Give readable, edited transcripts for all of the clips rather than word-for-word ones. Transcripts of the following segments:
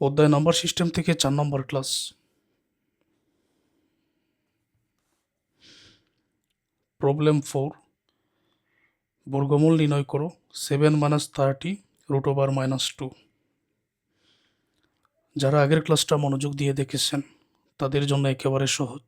অধ্যায় number system থেকে 4 নম্বর class. Problem 4, বর্গমূল নির্ণয় করো 7 - 30 √/-2। যারা আগের ক্লাসটা মনোযোগ দিয়ে দেখেছেন তাদের জন্য একেবারে সহজ।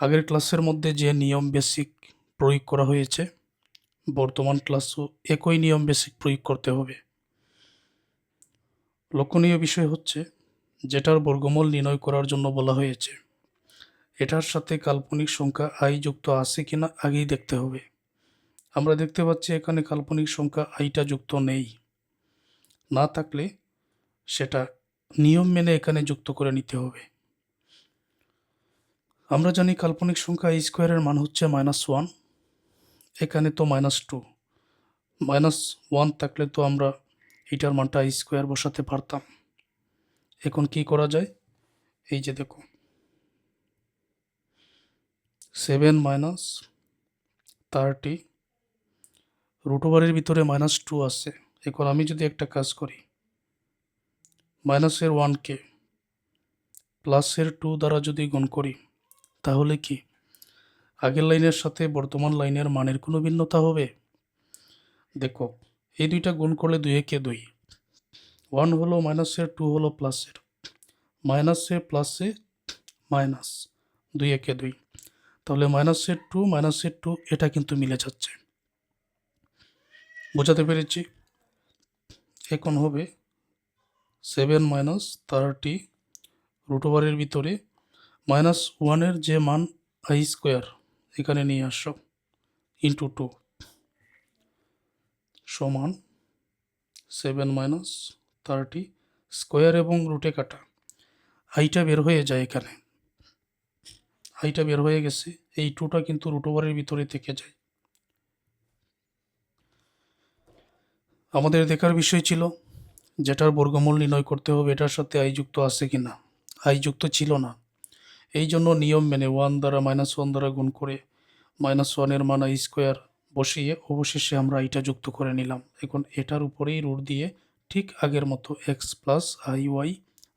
আগের ক্লাসের মধ্যে যে নিয়ম বেসিক প্রয়োগ করা হয়েছে বর্তমান ক্লাসও একই নিয়ম বেসিক প্রয়োগ করতে হবে। লক্ষণীয় বিষয় হচ্ছে যেটার বর্গমূল নির্ণয় করার জন্য বলা হয়েছে এটার সাথে কাল্পনিক সংখ্যা i যুক্ত আছে কিনা আগেই দেখতে হবে। আমরা দেখতে পাচ্ছি এখানে কাল্পনিক সংখ্যা আইটা যুক্ত নেই, না থাকলে সেটা নিয়ম মেনে এখানে যুক্ত করে নিতে হবে। আমরা জানি কাল্পনিক সংখ্যা i স্কোয়ারের মান হচ্ছে -1, এখানে তো -2, -1 থাকলে তো আমরা এটার মানটা i স্কোয়ার বসাতে পারতাম। এখন কি করা যায়, এই যে দেখো 7 - 30 √এর ভিতরে -2 আছে। এখন আমি যদি একটা কাজ করি মাইনাসের 1কে প্লাসের 2 দ্বারা যদি গুণ করি তাহলে কি আগের লাইনের সাথে বর্তমান লাইনের মানের কোনো ভিন্নতা হবে? দেখো এই দুইটা গুণ করলে 2 একে 2, 1 হলো মাইনাসের, 2 হলো প্লাসের, মাইনাসে প্লাসে মাইনাস, 2 একে 2, তাহলে -2 এটা কিন্তু মিলে যাচ্ছে। বোঝাতে পেরেছি? এখন হবে 7 - 30 √এর ভিতরে -1 যে মান i স্কোয়ার এখানে নিয়ে আসো ইন্টু 2 সমান 7 - 30 স্কোয়ার এবং রুটে কাটা আইটা বের হয়ে যায়। এখানে আইটা বের হয়ে গেছে, এই 2টা কিন্তু √এর ভিতরে থেকে যায়। আমাদের দেখার বিষয় ছিল যেটার বর্গমূল নির্ণয় করতে হবে এটার সাথে i যুক্ত আছে কিনা। i যুক্ত ছিল না, এই জন্য নিয়ম মেনে 1 দ্বারা -1 দ্বারা গুণ করে -1 এর মান i স্কোয়ার বসিয়ে অবশেষে আমরা আইটা যুক্ত করে নিলাম। এখন এটার উপরেই রুট দিয়ে ঠিক আগের মতো x + iy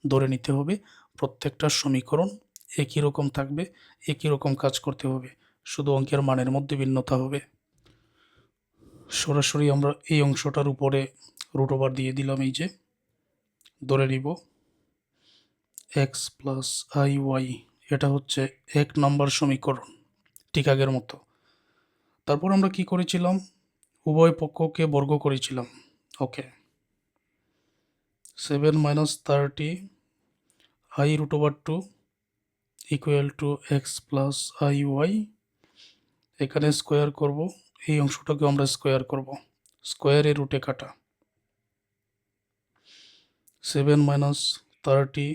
ধরে নিতে হবে। প্রত্যেকটা সমীকরণ একই রকম থাকবে, একই রকম কাজ করতে হবে, শুধু অঙ্কের মানের মধ্যে ভিন্নতা হবে। সরাসরি আমরা এই অংশটার উপরে √ওভার দিয়ে দিলাম, এই যে ধরে নিব x + iy, এটা হচ্ছে 1 নম্বর সমীকরণ, ঠিক আগের মতো। তারপর আমরা কি করেছিলাম, উভয় পক্ষকে বর্গ করেছিলাম। ওকে, 7 - 30 i √2 equal to x + iy, এখানে স্কোয়ার করব, এই অংশটাকে আমরা স্কোয়ার করব, স্কোয়ারে রুটে কাটা 7 - 30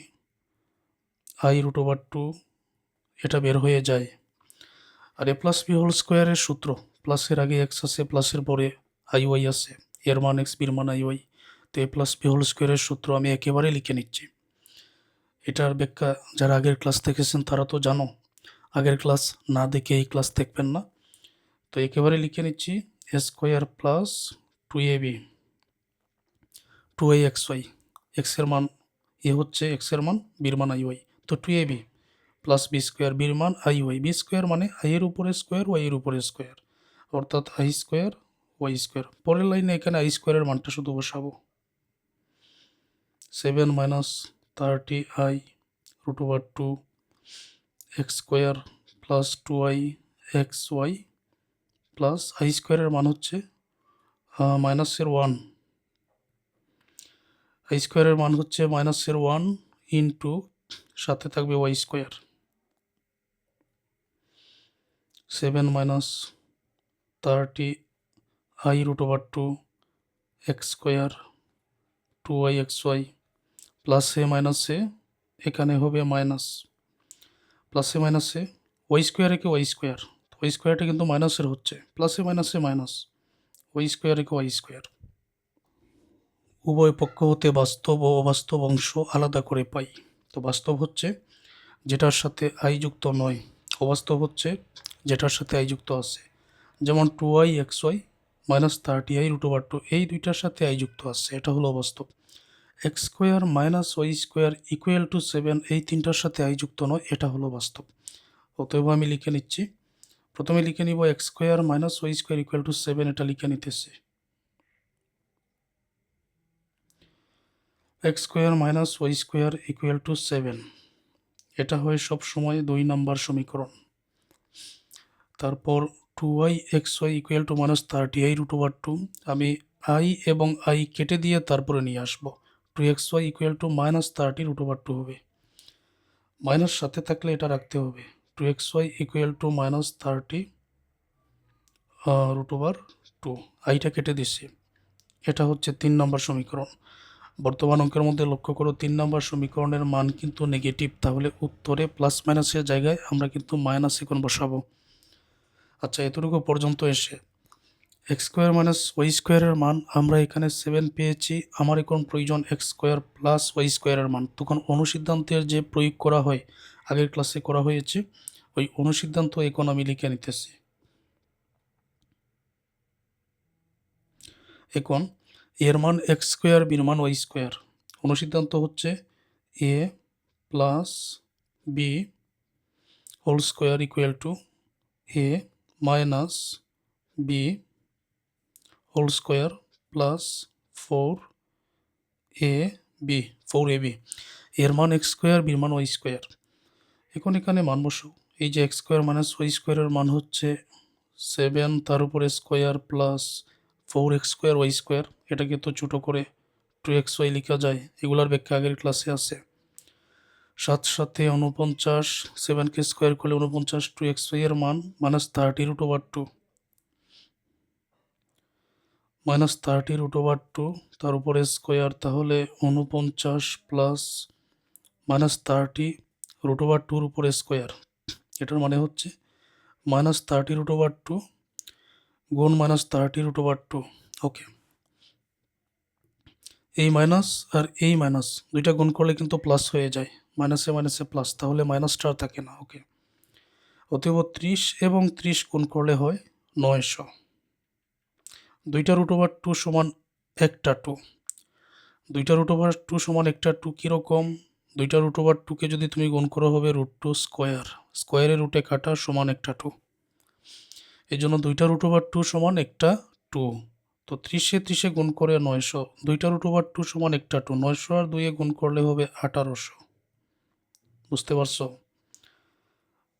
i √2 এটা বের হয়ে যায়। আর a + b হোল স্কোয়ারের সূত্র, প্লাসের আগে x আছে, প্লাসের পরে iy আছে, এর মান x, বির মান iy, তো a + b হোল স্কোয়ারের সূত্র আমি একেবারে লিখে নিচ্ছি। এটার ব্যাখ্যা যারা আগের ক্লাস দেখেছেন তারা তো জানো, আগের ক্লাস না দেখে এই ক্লাস দেখবেন না। তো একেবারে লিখে নিচ্ছি a square plus 2ab 2axy, x এর মান হচ্ছে x এর মান, বির মান iy, তো 2ab প্লাস বি স্কোয়ার, বির মান iy, বি স্কোয়ার মানে i এর উপরে স্কোয়ার, y এর উপরে স্কোয়ার, অর্থাৎ i স্কোয়ার y স্কোয়ার। পরের লাইনে এখানে i স্কোয়ারের মানটা শুধু বসাবো 7 - 30 i √2 x square plus 2i xy plus i স্কোয়ারের মান হচ্ছে -1, i স্কোয়ারের মান হচ্ছে -1 ইন্টু সাথে থাকবে y square, 7 - 30 i √2 x square 2i xy প্লাসে মাইনাসে এখানে হবে মাইনাস, প্লাসে মাইনাসে ওয়াই স্কোয়ার একে ওয়াই স্কোয়ার, ওয়াই স্কোয়ারটা কিন্তু মাইনাসের হচ্ছে, প্লাসে মাইনাসে মাইনাস, ওয়াই স্কোয়ার একে ওয়াই স্কোয়ার। উভয় পক্ষ হতে বাস্তব ও অবাস্তব অংশ আলাদা করে পাই। তো বাস্তব হচ্ছে যেটার সাথে আই যুক্ত নয়, অবাস্তব হচ্ছে যেটার সাথে আই যুক্ত আছে। যেমন 2i xy -30i √2, এই দুইটার সাথে আই যুক্ত আছে, এটা হলো অবাস্তব। X square minus Y square equal to 7 এই তিনটার সাথে আই যুক্ত নয়, এটা হলো বাস্তব। অতএব আমি লিখে নিচ্ছি, প্রথমে লিখে নিব X square minus Y square equal to 7, এটা লিখে নিতেছি। X square minus Y square equal to 7, এটা হয় সব সময় 2 নম্বর সমীকরণ। তারপর 2y xy equal to minus 30i root over 2, আমি i এবং i কেটে দিয়ে তারপরে নিয়ে আসবো। 2xy equal to minus 30 root over 2 হবে, মাইনাস সাথে থাকলে এটা রাখতে হবে। 2xy equal to minus 30 root over 2, আইটা কেটে দিচ্ছি। এটা হচ্ছে 3 নম্বর সমীকরণ। বর্তমান অঙ্কের মধ্যে লক্ষ্য করো 3 নম্বর সমীকরণের মান কিন্তু নেগেটিভ, তাহলে উত্তরে প্লাস মাইনাসের জায়গায় আমরা কিন্তু মাইনাস এখন বসাবো। আচ্ছা, এতটুকু পর্যন্ত এসে এক্স স্কোয়ার মাইনাস ওয়াই স্কোয়ারের মান আমরা এখানে 7 পেয়েছি। আমার এখন প্রয়োজন এক্স স্কোয়ার প্লাস ওয়াই স্কোয়ারের মান। তখন অনুসিদ্ধান্তের যে প্রয়োগ করা হয়, আগের ক্লাসে করা হয়েছে, ওই অনুসিদ্ধান্ত এখন আমি লিখে নিতেছি। এখন এর মান এক্স স্কোয়ার বির মান ওয়াই স্কোয়ার। অনুসিদ্ধান্ত হচ্ছে A plus B whole square equal to A minus B whole square plus 4ab। এর মান এক্স স্কোয়ার বির মান ওয়াই স্কোয়ার। এখন এখানে মান বসাও। এই যে এক্স স্কোয়ার মাইনাস ওয়াই স্কোয়ারের মান হচ্ছে 7, তার উপরে square plus 4x square Y square. এটাকে তো ছোটো করে 2xy লেখা যায়, এগুলার ব্যাখ্যা আগের ক্লাসে আছে। 7 সাথে 49, 7কে স্কোয়ার করলে 49, 2xy এর মান minus 30 root over 2, minus 30 root over 2 তার উপরে স্কোয়ার, তাহলে 49 প্লাস মাইনাস 30 রুট ওভার 2-র উপরে স্কোয়ার। এটার মানে হচ্ছে মাইনাস 30 রুট ওভার 2 গুণ মাইনাস 30 রুট ওভার 2। ওকে, এই মাইনাস আর এই মাইনাস দুইটা গুণ করলে কিন্তু প্লাস হয়ে যায়, মাইনাসে মাইনাসে প্লাস, তাহলে মাইনাসটা আর থাকে না। ওকে, অতএব 30 এবং 30 গুণ করলে হয় 900। দুইটা রুট ওভার 2 সমান একটা 2, দুইটা রুট ওভার 2 সমান একটা 2 কীরকম? দুইটা রুট ওভার 2কে যদি তুমি গুণ করো হবে রুট 2 স্কোয়ার, স্কোয়ারের রুটে কাটা সমান একটা 2, এই জন্য দুইটা রুট ওভার 2 সমান একটা 2। তো 30-এ 30-এ গুণ করে 900, দুইটা রুট ওভার 2 সমান একটা 2, 900 আর 2-এ গুণ করলে হবে 1800। বুঝতে পারছো?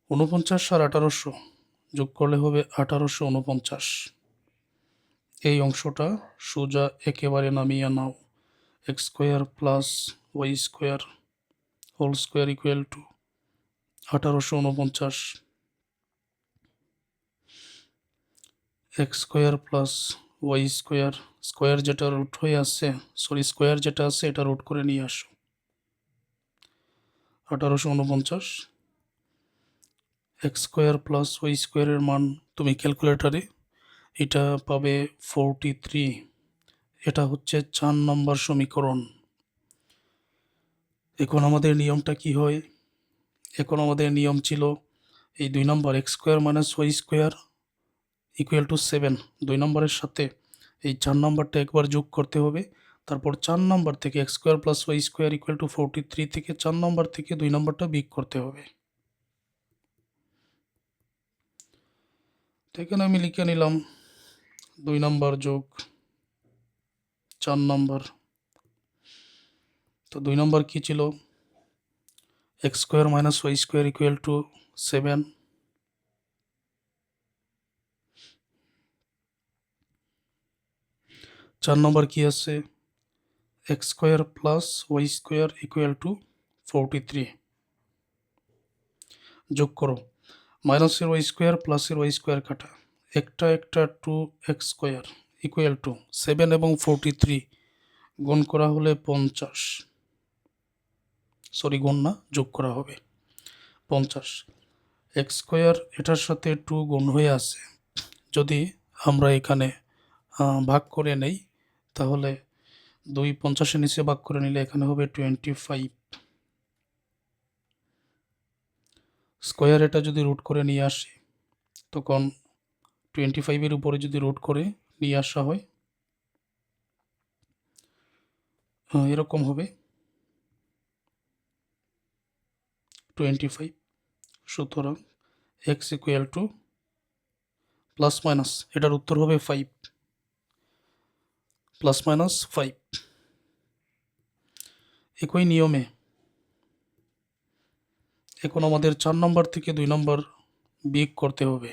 49 আর 1800 যোগ করলে হবে 1849। এই অংশটা সোজা একেবারে নামিয়ে নাও। X square plus Y square whole square equal to 1849। X square plus Y square, square যেটা রুট হয়ে আসছে, সরি স্কোয়ার যেটা আছে এটা রুট করে নিয়ে আসো। 1849 এক্স স্কোয়ার প্লাস ওয়াই স্কোয়ারের মান তুমি ক্যালকুলেটারে এটা পাবে 43। এটা হচ্ছে 4 নম্বর সমীকরণ। এখন আমাদের নিয়মটা কি হয়? এখন আমাদের নিয়ম ছিল এই 2 নম্বর X square minus Y square equal to 7, 2 নম্বরের সাথে এই 4 নম্বরটা একবার যোগ করতে হবে। তারপর 4 নম্বর থেকে X square plus Y square equal to 43 থেকে 4 নম্বর থেকে 2 নম্বরটা বিয়োগ করতে হবে। তো এখানে আমি লিখে নিলাম 2 নম্বর যোগ 4 নম্বর। তো 2 নম্বর কী ছিল? X square minus Y square equal to 7, 4 number কী আছে? X square plus Y square equal to 43। যোগ করো, মাইনাসের ওয়াই স্কোয়ার প্লাসের ওয়াই স্কোয়ার কাটা, একটা একটা 2x স্কোয়ার ইকুয়াল টু 7 এবং 43 গুণ করা হলে 50, সরি গুণ না, যোগ করা হবে 50। এক্স স্কোয়ার এটার সাথে 2 গুণ হয়ে আছে, যদি আমরা এখানে ভাগ করে নেই তাহলে 2 50-এর নিচে ভাগ করে নিলে এখানে হবে 25। স্কোয়ার এটা যদি রুট করে নিয়ে আসি তখন 25-এর উপরে যদি রুট করে নিয়ে আসা হয় এরকম হবে 25। সুতরাং x equal to plus minus, এটার উত্তর হবে 5, প্লাস মাইনাস 5। একই নিয়মে এখন আমাদের 4 নম্বর থেকে 2 নম্বর বিয়োগ করতে হবে।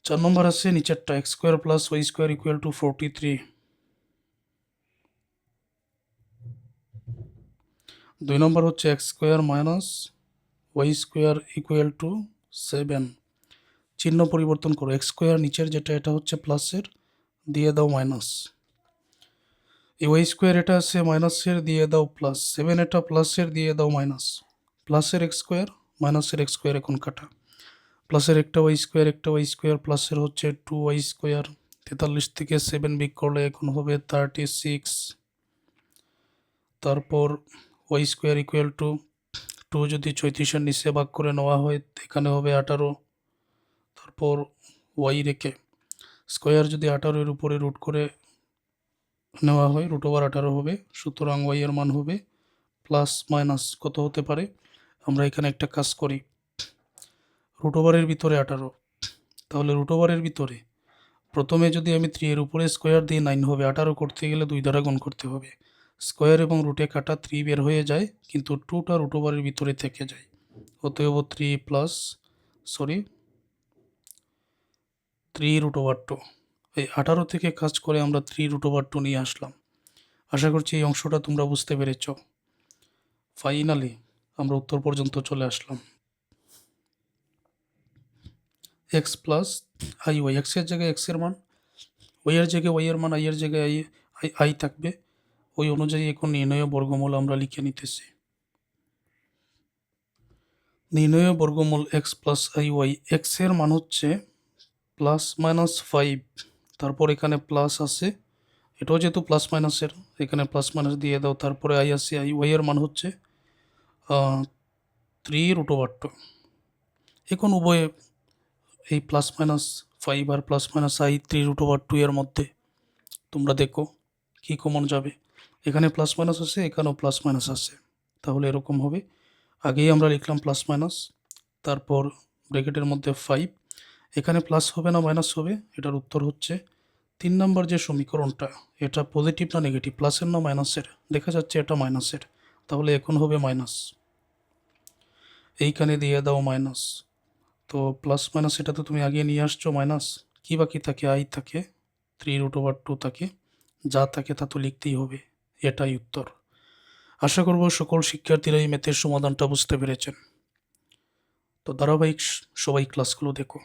4 নম্বর আছে নিচেরটা X square plus Y square equal to 43। 2 number হচ্ছে X square minus Y square equal to 7। চিহ্ন পরিবর্তন করো, এক্স স্কোয়ার নিচের যেটা এটা হচ্ছে প্লাসের, দিয়ে দাও মাইনাস। এই ওয়াই স্কোয়ার এটা আছে মাইনাসের, দিয়ে দাও প্লাস। 7 এটা প্লাসের, দিয়ে দাও মাইনাস। প্লাসের এক্স স্কোয়ার মাইনাসের এক্স স্কোয়ার এখন কাটা। প্লাসের একটা ওয়াই স্কোয়ার প্লাসের হচ্ছে 2y স্কোয়ার। 43 থেকে 7 বিয়োগ করলে এখন হবে 36। তারপর ওয়াই স্কোয়ার ইকুয়াল টু 2 যদি 34-এর নিচে ভাগ করে নেওয়া হয় এখানে হবে 18। তারপর ওয়াই রেখে স্কোয়ার যদি 18-এর উপরে রুট করে নেওয়া হয় √18 হবে। সুতরাং ওয়াই এর মান হবে প্লাস মাইনাস কত হতে পারে, আমরা এখানে একটা কাজ করি, √এর ভিতরে 18, তাহলে √এর ভিতরে প্রথমে যদি আমি 3 এর উপরে স্কোয়ার দিই 9 হবে। 18 করতে গেলে 2 দ্বারা গুণ করতে হবে। স্কোয়ার এবং রুটে কাটা 3 বের হয়ে যায়, কিন্তু 2টা √এর ভিতরে থেকে যায়। অতএব 3√2। এই 18 থেকে কাজ করে আমরা 3√2 নিয়ে আসলাম। আশা করছি এই অংশটা তোমরা বুঝতে পেরেছ। ফাইনালি আমরা উত্তর পর্যন্ত চলে আসলাম। এক্স প্লাস আই ওয়াই, এক্সের জায়গায় এক্সের মান, ওয়াইয়ের জায়গায় ওয়াইয়ের মান, আইয়ের জায়গায় আই থাকবে। ওই অনুযায়ী এখন নির্ণয় বর্গমূল আমরা লিখে নিতেছি। নির্ণয় বর্গমূল এক্স প্লাস আই ওয়াই, এক্সের মান হচ্ছে প্লাস মাইনাস 5। তারপর এখানে প্লাস আছে, এটাও যেহেতু প্লাস মাইনাসের এখানে প্লাস মাইনাস দিয়ে দাও। তারপরে আই আছে, আই ওয়াইয়ের মান হচ্ছে 3√2। এখন উভয়ে এই প্লাস মাইনাস 5 আর প্লাস মাইনাস আই 3√2 এর মধ্যে তোমরা দেখো কি কমন যাবে। এখানে প্লাস মাইনাস আছে, এখানেও প্লাস মাইনাস আছে, তাহলে এরকম হবে। আগেই আমরা লিখলাম প্লাস মাইনাস, তারপর ব্র্যাকেটের মধ্যে 5। এখানে প্লাস হবে না মাইনাস হবে, এটার উত্তর হচ্ছে 3 নম্বর যে সমীকরণটা, এটা পজিটিভ না নেগেটিভ, প্লাসের না মাইনাসের, দেখা যাচ্ছে এটা মাইনাসের, তাহলে এখন হবে মাইনাস। এইখানে দিয়ে দাও মাইনাস। তো প্লাস মাইনাস এটা তো তুমি আগে নিয়ে আসছো মাইনাস, কি বাকি থাকে, আই থাকে, 3√2 থাকে, যা থাকে তা তো লিখতেই হবে, এটাই উত্তর। আশা করব সকল শিক্ষার্থীরা এই ম্যাথের সমাধানটা বুঝতে পেরেছেন। তো ধারাবাহিক সবাই ক্লাসগুলো দেখো।